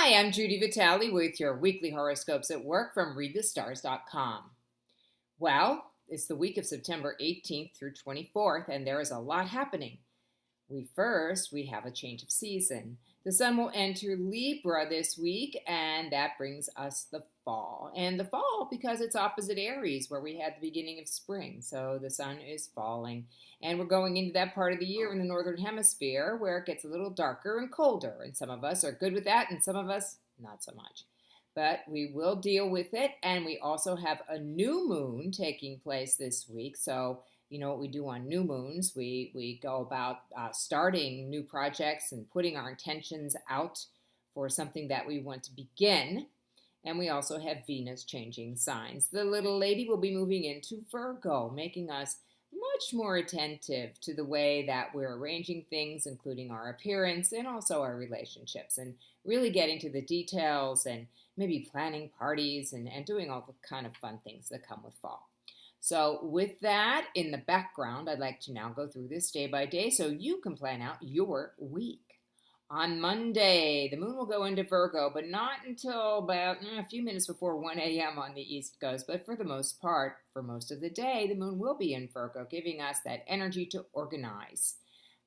Hi, I'm Judy Vitale with your weekly horoscopes at work from readthestars.com. Well, it's the week of September 18th through 24th, and there is a lot happening. We have a change of season. The sun will enter Libra this week, and that brings us the fall. And the fall because it's opposite Aries, where we had the beginning of spring. So the sun is falling. And we're going into that part of the year in the northern hemisphere where it gets a little darker and colder. And some of us are good with that, and some of us not so much. But we will deal with it. And we also have a new moon taking place this week. So you know what we do on new moons? We go about starting new projects and putting our intentions out for something that we want to begin. And we also have Venus changing signs. The little lady will be moving into Virgo, making us much more attentive to the way that we're arranging things, including our appearance and also our relationships, and really getting to the details and maybe planning parties and doing all the kind of fun things that come with fall. So with that in the background, I'd like to now go through this day by day so you can plan out your week. On Monday, the moon will go into Virgo, but not until about a few minutes before 1 a.m. on the East Coast. But for the most part, for most of the day, the moon will be in Virgo, giving us that energy to organize.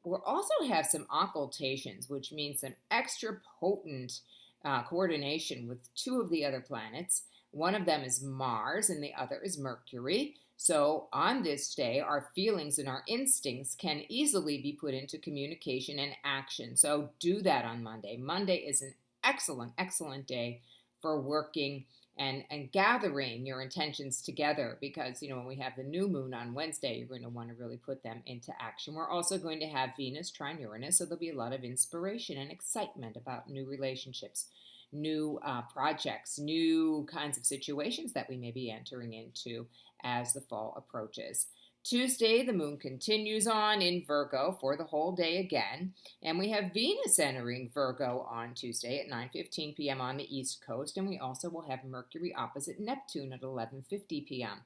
We'll also have some occultations, which means some extra potent coordination with two of the other planets. One of them is Mars and the other is Mercury. So on this day, our feelings and our instincts can easily be put into communication and action. So do that on Monday. Monday is an excellent, excellent day for working and gathering your intentions together because, when we have the new moon on Wednesday, you're going to want to really put them into action. We're also going to have Venus trine Uranus, so there'll be a lot of inspiration and excitement about new relationships, new projects, new kinds of situations that we may be entering into as the fall approaches. Tuesday, the moon continues on in Virgo for the whole day again, and we have Venus entering Virgo on Tuesday at 9:15 p.m. on the East Coast, and we also will have Mercury opposite Neptune at 11:50 p.m.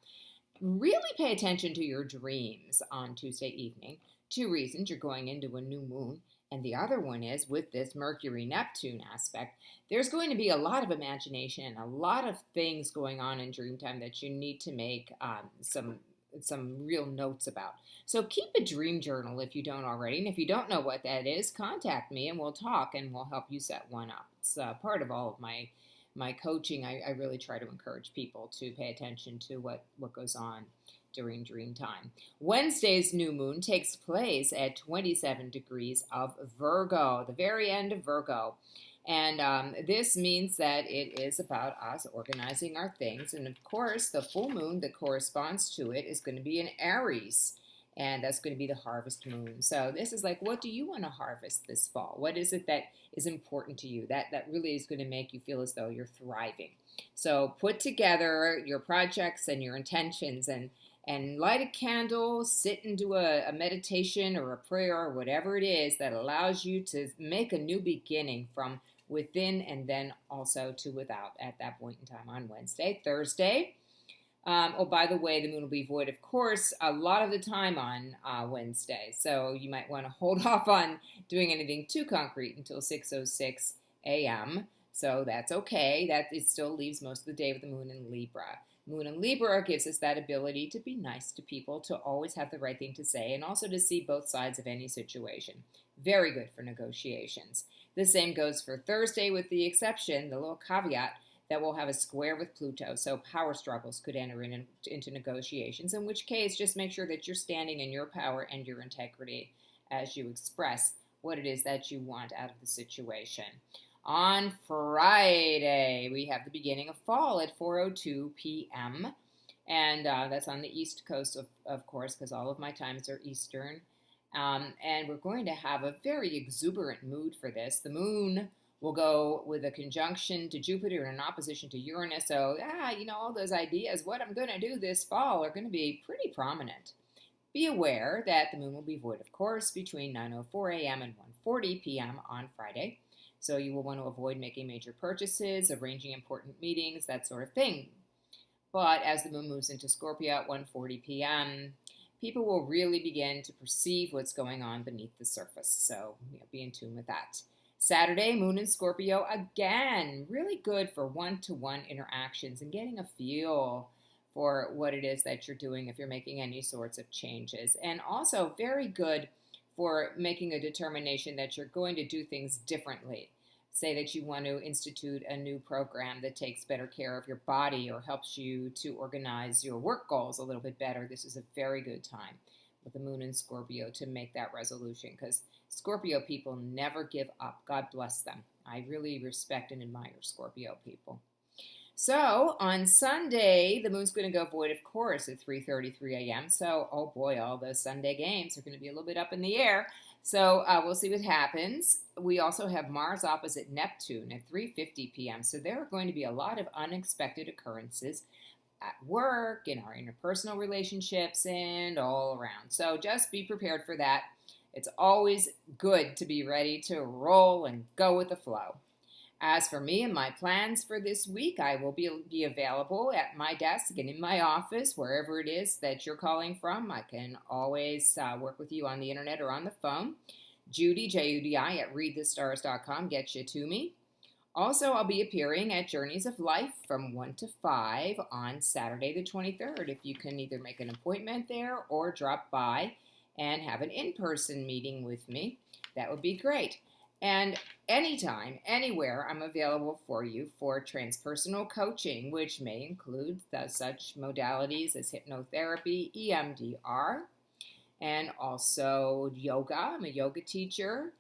Really pay attention to your dreams on Tuesday evening. Two reasons: you're going into a new moon, and the other one is with this Mercury-Neptune aspect, there's going to be a lot of imagination and a lot of things going on in dream time that you need to make some real notes about. So keep a dream journal if you don't already. And if you don't know what that is, contact me and we'll talk and we'll help you set one up. It's part of all of my coaching. I really try to encourage people to pay attention to what goes on during dream time. Wednesday's new moon takes place at 27 degrees of Virgo, the very end of Virgo. And this means that it is about us organizing our things. And of course, the full moon that corresponds to it is going to be in Aries. And that's going to be the harvest moon. So this is like, what do you want to harvest this fall? What is it that is important to you? That really is going to make you feel as though you're thriving. So put together your projects and your intentions and light a candle, sit and do a meditation or a prayer or whatever it is that allows you to make a new beginning from within and then also to without at that point in time on Wednesday. Thursday, by the way, the moon will be void, of course, a lot of the time on Wednesday. So you might want to hold off on doing anything too concrete until 6:06 a.m. So that's okay. It still leaves most of the day with the moon in Libra. Moon in Libra gives us that ability to be nice to people, to always have the right thing to say, and also to see both sides of any situation. Very good for negotiations. The same goes for Thursday, with the exception, the little caveat, that we'll have a square with Pluto, so power struggles could enter into negotiations, in which case just make sure that you're standing in your power and your integrity as you express what it is that you want out of the situation. On Friday, we have the beginning of fall at 4:02 p.m. And that's on the East Coast, of course, because all of my times are Eastern. And we're going to have a very exuberant mood for this. The moon will go with a conjunction to Jupiter and an opposition to Uranus. So, all those ideas, what I'm going to do this fall, are going to be pretty prominent. Be aware that the moon will be void, of course, between 9:04 a.m. and 1:40 p.m. on Friday. So you will want to avoid making major purchases, arranging important meetings, that sort of thing. But as the moon moves into Scorpio at 1:40 p.m., people will really begin to perceive what's going on beneath the surface. So be in tune with that. Saturday, Moon in Scorpio again. Really good for one-to-one interactions and getting a feel for what it is that you're doing if you're making any sorts of changes. And also very good for making a determination that you're going to do things differently. Say that you want to institute a new program that takes better care of your body or helps you to organize your work goals a little bit better. This is a very good time with the moon in Scorpio to make that resolution, because Scorpio people never give up. God bless them. I really respect and admire Scorpio people. So on Sunday, the moon's going to go void, of course, at 3:33 a.m. So, oh boy, all those Sunday games are going to be a little bit up in the air. So we'll see what happens. We also have Mars opposite Neptune at 3:50 p.m. So there are going to be a lot of unexpected occurrences at work, in our interpersonal relationships, and all around. So just be prepared for that. It's always good to be ready to roll and go with the flow. As for me and my plans for this week, I will be available at my desk and in my office, wherever it is that you're calling from. I can always work with you on the internet or on the phone. Judy, Judi, at readthestars.com gets you to me. Also, I'll be appearing at Journeys of Life from 1 to 5 on Saturday the 23rd. If you can either make an appointment there or drop by and have an in-person meeting with me, that would be great. And anytime, anywhere, I'm available for you for transpersonal coaching, which may include such modalities as hypnotherapy, EMDR, and also yoga. I'm a yoga teacher.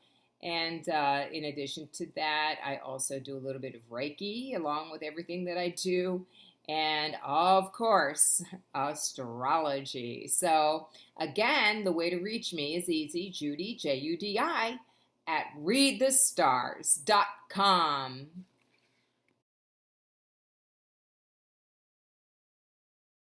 And in addition to that, I also do a little bit of Reiki along with everything that I do. And of course, astrology. So again, the way to reach me is easy. Judy, Judi, at readthestars.com.